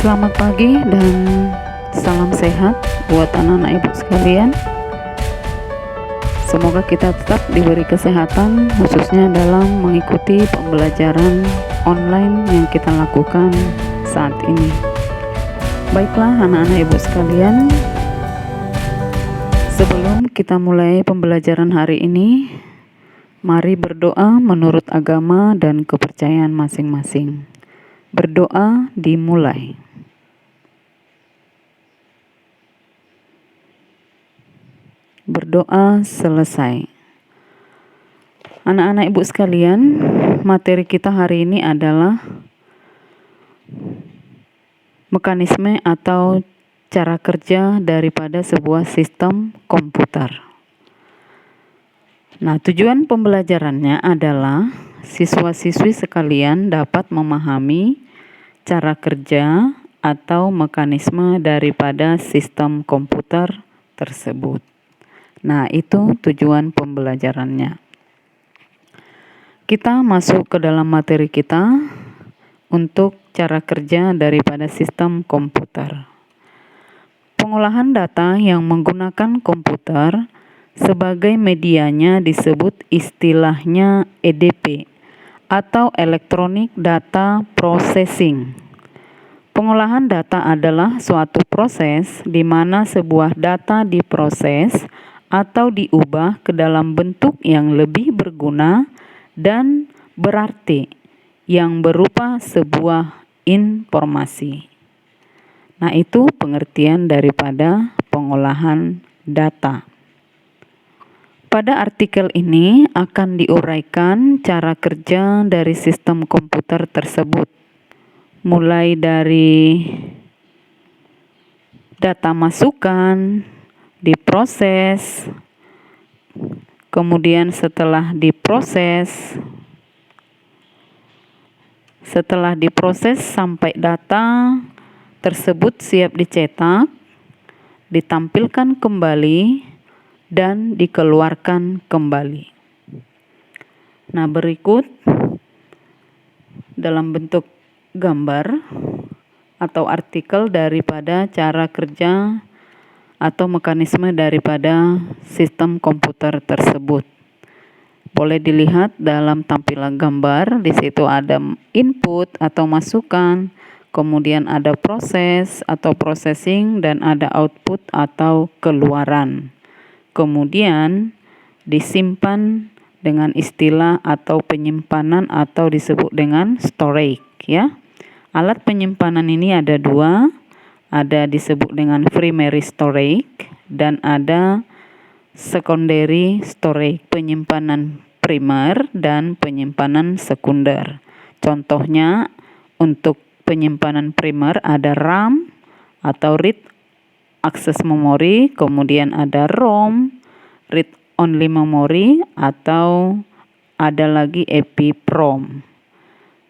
Selamat pagi dan salam sehat buat anak-anak ibu sekalian. Semoga kita tetap diberi kesehatan, khususnya dalam mengikuti pembelajaran online yang kita lakukan saat ini. Baiklah anak-anak ibu sekalian, sebelum kita mulai pembelajaran hari ini, mari berdoa menurut agama dan kepercayaan masing-masing. Berdoa dimulai. Berdoa selesai. Anak-anak ibu sekalian, materi kita hari ini adalah mekanisme atau cara kerja daripada sebuah sistem komputer. Nah, tujuan pembelajarannya adalah siswa-siswi sekalian dapat memahami cara kerja atau mekanisme daripada sistem komputer tersebut. Nah, itu tujuan pembelajarannya. Kita masuk ke dalam materi kita untuk cara kerja daripada sistem komputer. Pengolahan data yang menggunakan komputer sebagai medianya disebut istilahnya EDP atau Electronic Data Processing. Pengolahan data adalah suatu proses di mana sebuah data diproses atau diubah ke dalam bentuk yang lebih berguna dan berarti yang berupa sebuah informasi. Nah, itu pengertian daripada pengolahan data. Pada artikel ini akan diuraikan cara kerja dari sistem komputer tersebut, mulai dari data masukan, diproses, kemudian setelah diproses sampai data tersebut siap dicetak, ditampilkan kembali, dan dikeluarkan kembali. Nah, berikut dalam bentuk gambar atau artikel daripada cara kerja atau mekanisme daripada sistem komputer tersebut. Boleh dilihat dalam tampilan gambar, di situ ada input atau masukan, kemudian ada proses atau processing, dan ada output atau keluaran. Kemudian disimpan dengan istilah atau penyimpanan atau disebut dengan storage, ya. Alat penyimpanan ini ada dua. Ada disebut dengan primary storage dan ada secondary storage, penyimpanan primer dan penyimpanan sekunder. Contohnya untuk penyimpanan primer ada RAM atau read access memory, kemudian ada ROM, read only memory, atau ada lagi EPROM.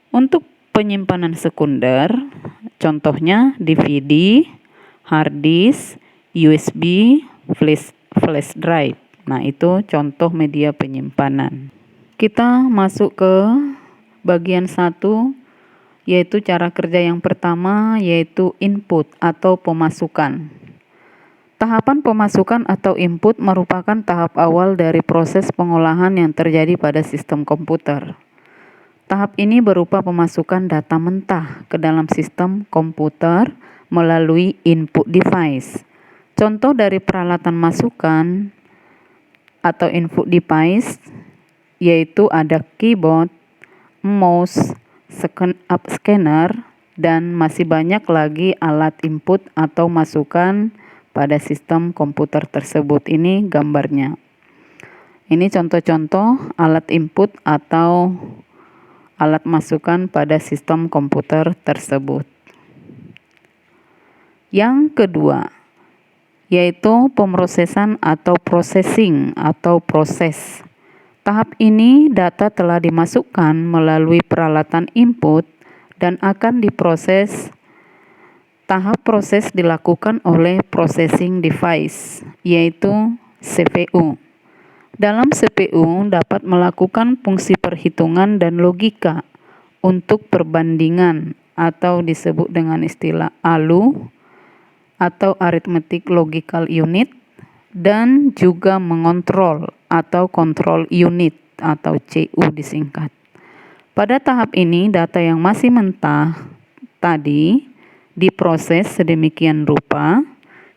Untuk penyimpanan sekunder, contohnya DVD, hard disk, USB, flash drive. Nah, itu contoh media penyimpanan. Kita masuk ke bagian 1, yaitu cara kerja yang pertama, yaitu input atau pemasukan. Tahapan pemasukan atau input merupakan tahap awal dari proses pengolahan yang terjadi pada sistem komputer. Tahap ini berupa pemasukan data mentah ke dalam sistem komputer melalui input device. Contoh dari peralatan masukan atau input device yaitu ada keyboard, mouse, scanner, dan masih banyak lagi alat input atau masukan pada sistem komputer tersebut. Ini gambarnya. Ini contoh-contoh alat input atau alat masukan pada sistem komputer tersebut. Yang kedua, yaitu pemrosesan atau processing atau proses. Tahap ini data telah dimasukkan melalui peralatan input dan akan diproses. Tahap proses dilakukan oleh processing device, yaitu CPU. Dalam CPU dapat melakukan fungsi perhitungan dan logika untuk perbandingan atau disebut dengan istilah ALU atau Arithmetic Logical Unit, dan juga mengontrol atau Control Unit atau CU disingkat. Pada tahap ini, data yang masih mentah tadi diproses sedemikian rupa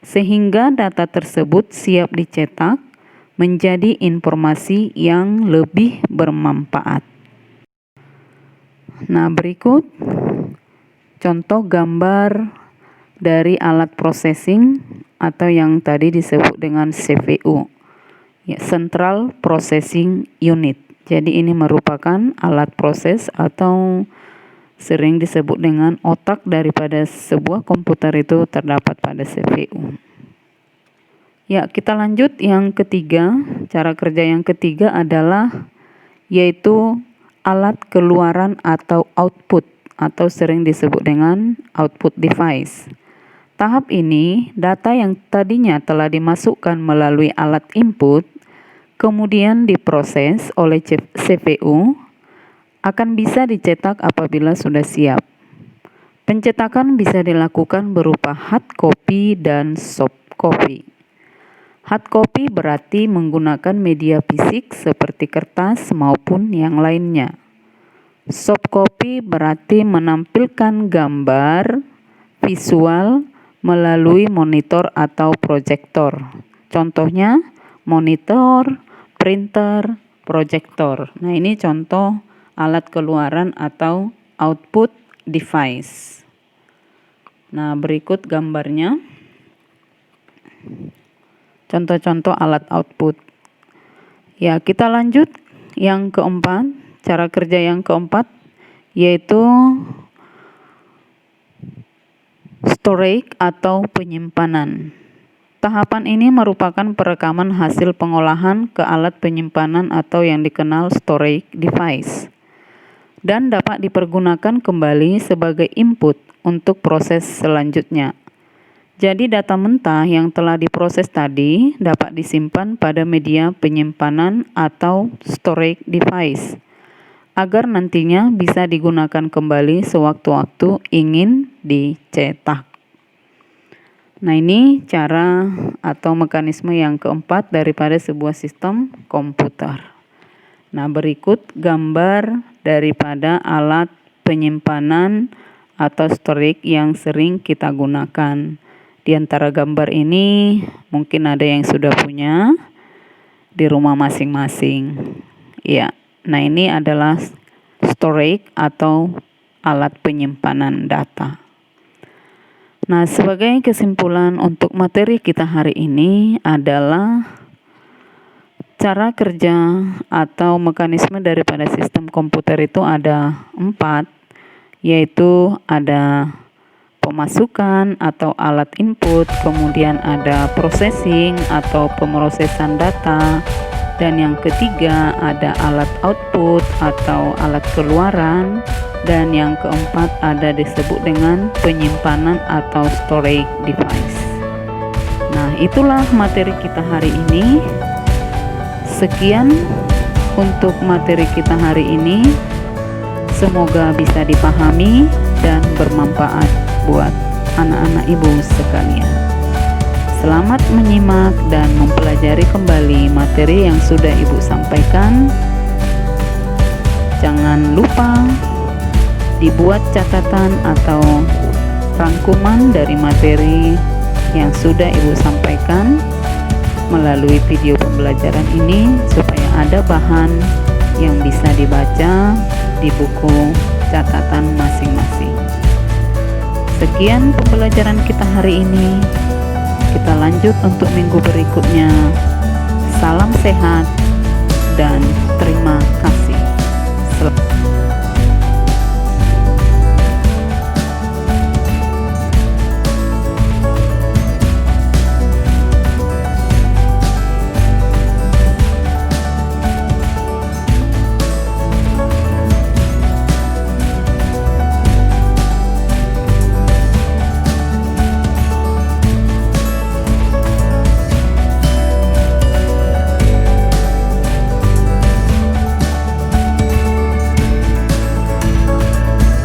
sehingga data tersebut siap dicetak menjadi informasi yang lebih bermanfaat. Nah, berikut contoh gambar dari alat processing atau yang tadi disebut dengan CPU, ya, Central Processing Unit. Jadi ini merupakan alat proses atau sering disebut dengan otak daripada sebuah komputer itu terdapat pada CPU. Ya, kita lanjut yang ketiga. Cara kerja yang ketiga adalah yaitu alat keluaran atau output atau sering disebut dengan output device. Tahap ini, data yang tadinya telah dimasukkan melalui alat input kemudian diproses oleh CPU akan bisa dicetak apabila sudah siap. Pencetakan bisa dilakukan berupa hard copy dan soft copy. Hard copy berarti menggunakan media fisik seperti kertas maupun yang lainnya. Soft copy berarti menampilkan gambar visual melalui monitor atau proyektor. Contohnya monitor, printer, proyektor. Nah, ini contoh alat keluaran atau output device. Nah, berikut gambarnya. Contoh-contoh alat output. Ya, kita lanjut yang keempat, cara kerja yang keempat yaitu storage atau penyimpanan. Tahapan ini merupakan perekaman hasil pengolahan ke alat penyimpanan atau yang dikenal storage device dan dapat dipergunakan kembali sebagai input untuk proses selanjutnya. Jadi data mentah yang telah diproses tadi dapat disimpan pada media penyimpanan atau storage device agar nantinya bisa digunakan kembali sewaktu-waktu ingin dicetak. Nah, ini cara atau mekanisme yang keempat daripada sebuah sistem komputer. Nah, berikut gambar daripada alat penyimpanan atau storage yang sering kita gunakan. Di antara gambar ini mungkin ada yang sudah punya di rumah masing-masing. Ya, nah ini adalah storage atau alat penyimpanan data. Nah, sebagai kesimpulan untuk materi kita hari ini adalah cara kerja atau mekanisme daripada sistem komputer itu ada 4, yaitu ada pemasukan atau alat input, kemudian ada processing atau pemrosesan data, dan yang ketiga ada alat output atau alat keluaran, dan yang keempat ada disebut dengan penyimpanan atau storage device. Nah, itulah materi kita hari ini. Sekian untuk materi kita hari ini. Semoga bisa dipahami dan bermanfaat buat anak-anak ibu sekalian. Selamat menyimak dan mempelajari kembali materi yang sudah ibu sampaikan. Jangan lupa dibuat catatan atau rangkuman dari materi yang sudah ibu sampaikan melalui video pembelajaran ini supaya ada bahan yang bisa dibaca di buku catatan masing-masing. Sekian pembelajaran kita hari ini. Kita lanjut untuk minggu berikutnya. Salam sehat dan terima kasih.